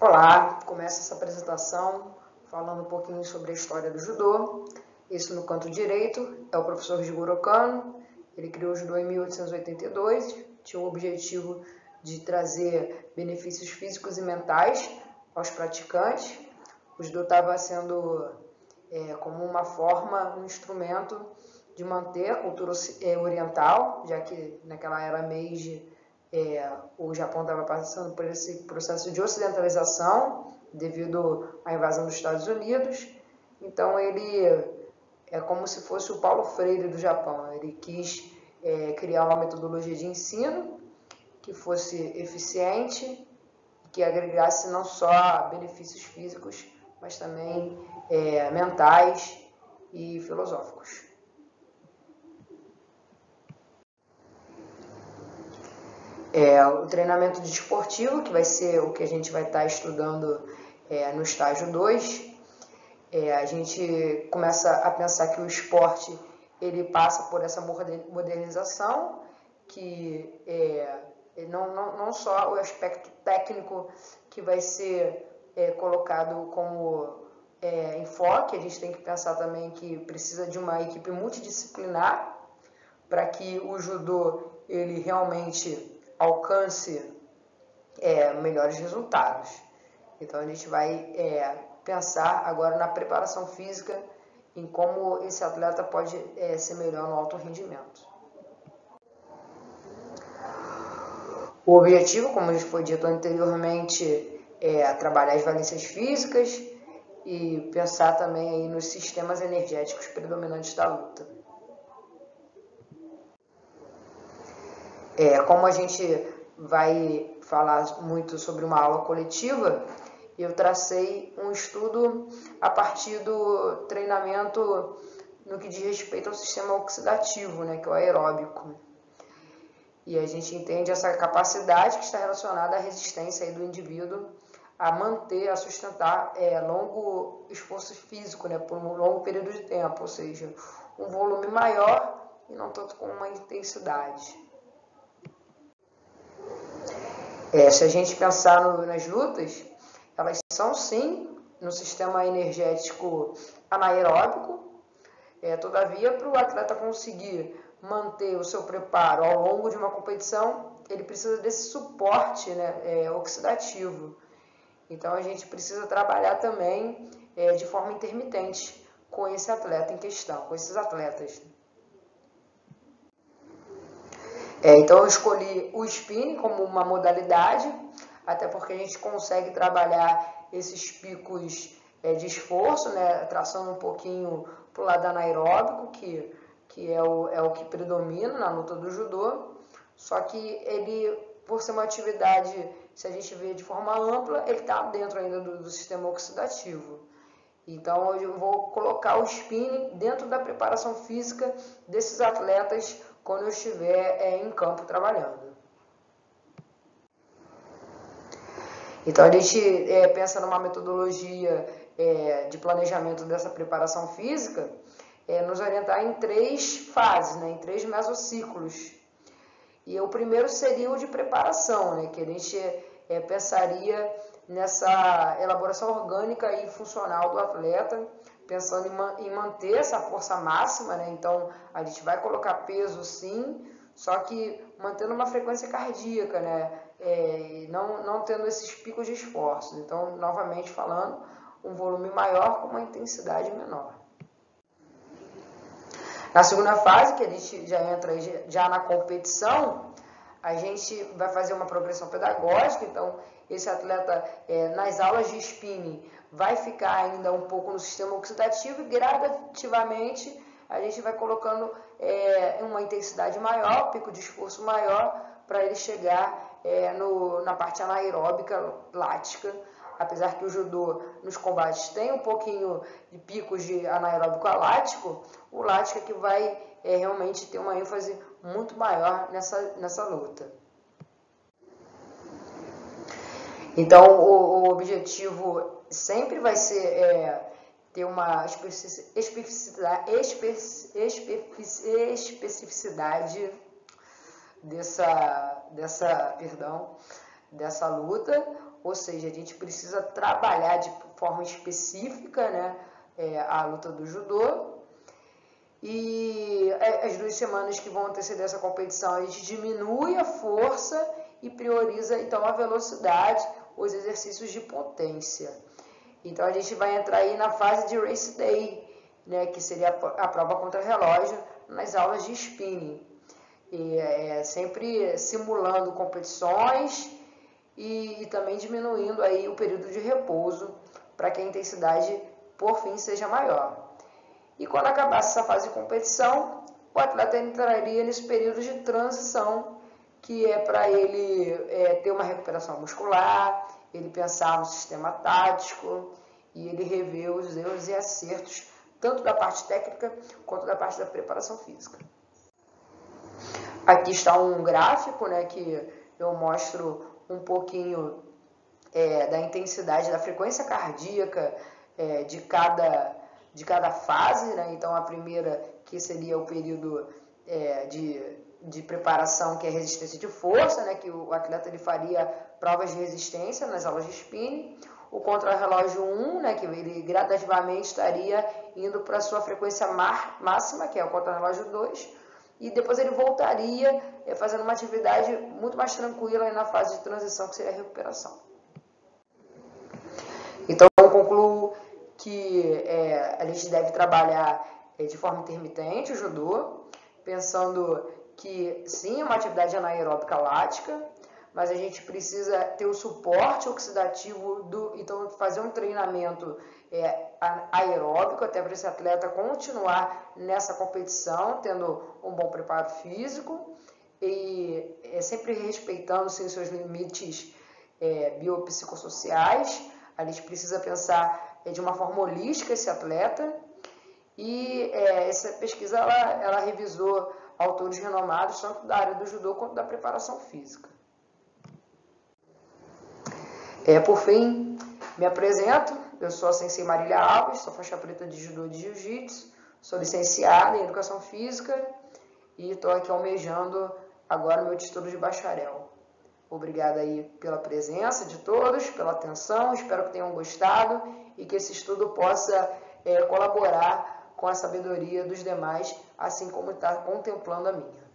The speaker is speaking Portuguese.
Olá, começa essa apresentação falando um pouquinho sobre a história do judô. Isso no canto direito é o professor Jigoro Kano. Ele criou o judô em 1882, tinha o objetivo de trazer benefícios físicos e mentais aos praticantes. O judô estava sendo como uma forma, um instrumento de manter a cultura oriental, já que naquela era Meiji o Japão estava passando por esse processo de ocidentalização devido à invasão dos Estados Unidos. Então ele é como se fosse o Paulo Freire do Japão. Ele quis criar uma metodologia de ensino que fosse eficiente, que agregasse não só benefícios físicos, mas também mentais e filosóficos. O treinamento desportivo, que vai ser o que a gente vai estar estudando no estágio 2, a gente começa a pensar que o esporte ele passa por essa modernização, que não só o aspecto técnico que vai ser colocado como enfoque, a gente tem que pensar também que precisa de uma equipe multidisciplinar para que o judô ele realmente alcance melhores resultados. Então a gente vai pensar agora na preparação física, em como esse atleta pode ser melhor no alto rendimento. O objetivo, como já foi dito anteriormente, é trabalhar as valências físicas e pensar também aí nos sistemas energéticos predominantes da luta. Como a gente vai falar muito sobre uma aula coletiva, eu tracei um estudo a partir do treinamento no que diz respeito ao sistema oxidativo, né, que é o aeróbico. E a gente entende essa capacidade que está relacionada à resistência aí do indivíduo a manter, a sustentar longo esforço físico, né, por um longo período de tempo, ou seja, um volume maior e não tanto com uma intensidade. Se a gente pensar nas lutas, elas são sim no sistema energético anaeróbico, todavia para o atleta conseguir manter o seu preparo ao longo de uma competição, ele precisa desse suporte, né, oxidativo. Então a gente precisa trabalhar também de forma intermitente com esse atleta em questão, com esses atletas. Então eu escolhi o spinning como uma modalidade, até porque a gente consegue trabalhar esses picos de esforço, né, traçando um pouquinho para o lado anaeróbico, que é o que predomina na luta do judô, só que ele, por ser uma atividade, se a gente vê de forma ampla, ele está dentro ainda do sistema oxidativo. Então eu vou colocar o spinning dentro da preparação física desses atletas quando eu estiver em campo trabalhando. Então a gente pensa numa metodologia de planejamento dessa preparação física, nos orientar em 3 fases, né, em 3 mesociclos. E o primeiro seria o de preparação, né, que a gente pensaria nessa elaboração orgânica e funcional do atleta, pensando em manter essa força máxima, né? Então a gente vai colocar peso sim, só que mantendo uma frequência cardíaca, né? Não tendo esses picos de esforço. Então, novamente falando, um volume maior com uma intensidade menor. Na segunda fase, que a gente já entra já na competição, a gente vai fazer uma progressão pedagógica. Então esse atleta nas aulas de spinning vai ficar ainda um pouco no sistema oxidativo e gradativamente a gente vai colocando uma intensidade maior, pico de esforço maior, para ele chegar na parte anaeróbica lática. Apesar que o judô nos combates tem um pouquinho de picos de anaeróbico a lático, o lático é que vai realmente ter uma ênfase muito maior nessa luta. Então o objetivo sempre vai ser ter uma especificidade dessa luta, ou seja, a gente precisa trabalhar de forma específica, né, a luta do judô. E as 2 semanas que vão anteceder essa competição, a gente diminui a força e prioriza então a velocidade, os exercícios de potência. Então a gente vai entrar aí na fase de race day, né, que seria a prova contra relógio nas aulas de spinning. E sempre simulando competições e também diminuindo aí o período de repouso para que a intensidade por fim seja maior. E quando acabasse essa fase de competição, o atleta entraria nesse período de transição, que é para ele ter uma recuperação muscular, ele pensar no sistema tático e ele rever os erros e acertos, tanto da parte técnica quanto da parte da preparação física. Aqui está um gráfico, né, que eu mostro um pouquinho da intensidade, da frequência cardíaca de cada fase, né? Então a primeira, que seria o período de preparação, que é resistência de força, né? Que o atleta ele faria provas de resistência nas aulas de spinning. O contrarrelógio 1, né? Que ele gradativamente estaria indo para a sua frequência máxima, que é o contrarrelógio 2, e depois ele voltaria fazendo uma atividade muito mais tranquila na fase de transição, que seria a recuperação. Então eu concluo que a gente deve trabalhar de forma intermitente o judô, pensando que sim, é uma atividade anaeróbica lática, mas a gente precisa ter o suporte oxidativo, então fazer um treinamento aeróbico, até para esse atleta continuar nessa competição, tendo um bom preparo físico e sempre respeitando sim, seus limites biopsicossociais. A gente precisa pensar de uma forma holística esse atleta, e essa pesquisa ela revisou autores renomados tanto da área do judô quanto da preparação física. Por fim, me apresento, eu sou a Sensei Marília Alves, sou faixa preta de judô e de jiu-jitsu, sou licenciada em educação física e estou aqui almejando agora o meu título de bacharel. Obrigada aí pela presença de todos, pela atenção, espero que tenham gostado e que esse estudo possa colaborar com a sabedoria dos demais, assim como está contemplando a minha.